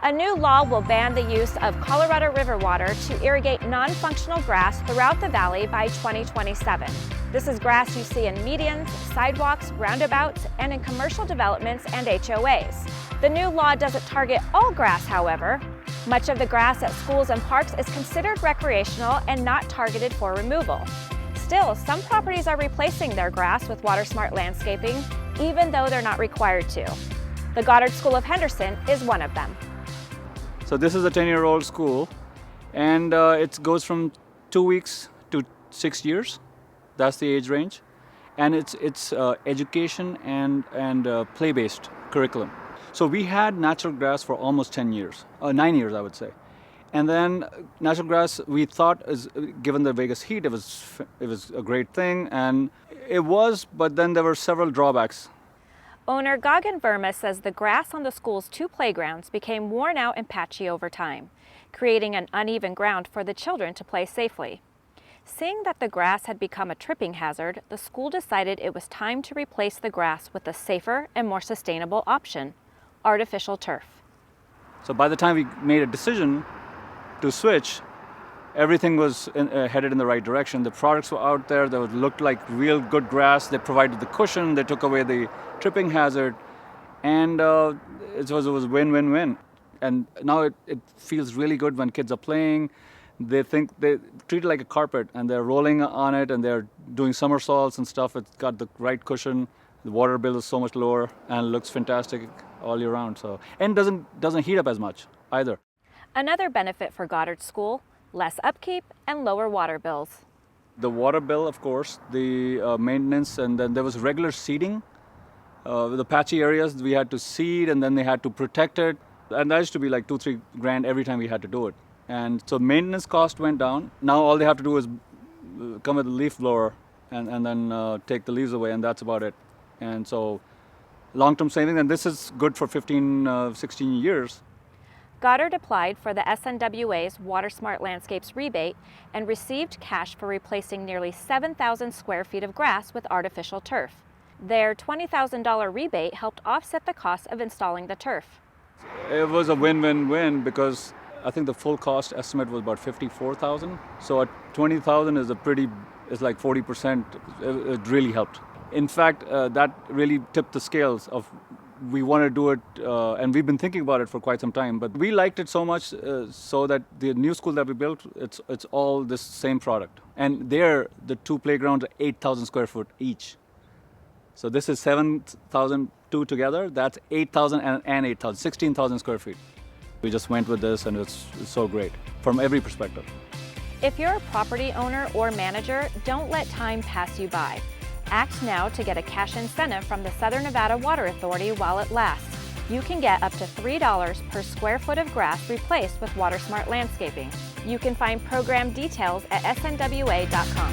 A new law will ban the use of Colorado River water to irrigate non-functional grass throughout the valley by 2027. This is grass you see in medians, sidewalks, roundabouts, and in commercial developments and HOAs. The new law doesn't target all grass, however. Much of the grass at schools and parks is considered recreational and not targeted for removal. Still, some properties are replacing their grass with water-smart landscaping, even though they're not required to. The Goddard School of Henderson is one of them. So this is a 10-year-old school, and it goes from 2 weeks to 6 years. That's the age range, and it's education and play-based curriculum. So we had natural grass for almost 10 years, 9 years I would say, and then natural grass we thought, given the Vegas heat, it was a great thing, and it was, but then there were several drawbacks. Owner Goggin Verma says the grass on the school's 2 playgrounds became worn out and patchy over time, creating an uneven ground for the children to play safely. Seeing that the grass had become a tripping hazard, the school decided it was time to replace the grass with a safer and more sustainable option: artificial turf. So by the time we made a decision to switch, everything was headed in the right direction. The products were out there that looked like real good grass. They provided the cushion, they took away the tripping hazard, and it was win-win-win. And now it feels really good when kids are playing. They treat it like a carpet, and they're rolling on it, and they're doing somersaults and stuff. It's got the right cushion. The water bill is so much lower, and looks fantastic all year round. So, and doesn't heat up as much either. Another benefit for Goddard School: less upkeep and lower water bills. The water bill, of course, the maintenance, and then there was regular seeding. The patchy areas we had to seed, and then they had to protect it. And that used to be like $2-3 grand every time we had to do it. And so maintenance cost went down. Now all they have to do is come with a leaf blower and then take the leaves away, and that's about it. And so long-term saving, and this is good for 15, 16 years. Goddard applied for the SNWA's Water Smart Landscapes rebate and received cash for replacing nearly 7,000 square feet of grass with artificial turf. Their $20,000 rebate helped offset the cost of installing the turf. It was a win-win-win because I think the full cost estimate was about $54,000. So at $20,000 is like 40%. It really helped. In fact, that really tipped the scales of we want to do it, and we've been thinking about it for quite some time. But we liked it so much so that the new school that we built, it's all this same product. And there, the 2 playgrounds are 8,000 square foot each. So this is 7,000, 2 together. That's 8,000 and 8,000, 16,000 square feet. We just went with this, and it's so great from every perspective. If you're a property owner or manager, don't let time pass you by. Act now to get a cash incentive from the Southern Nevada Water Authority while it lasts. You can get up to $3 per square foot of grass replaced with WaterSmart landscaping. You can find program details at snwa.com.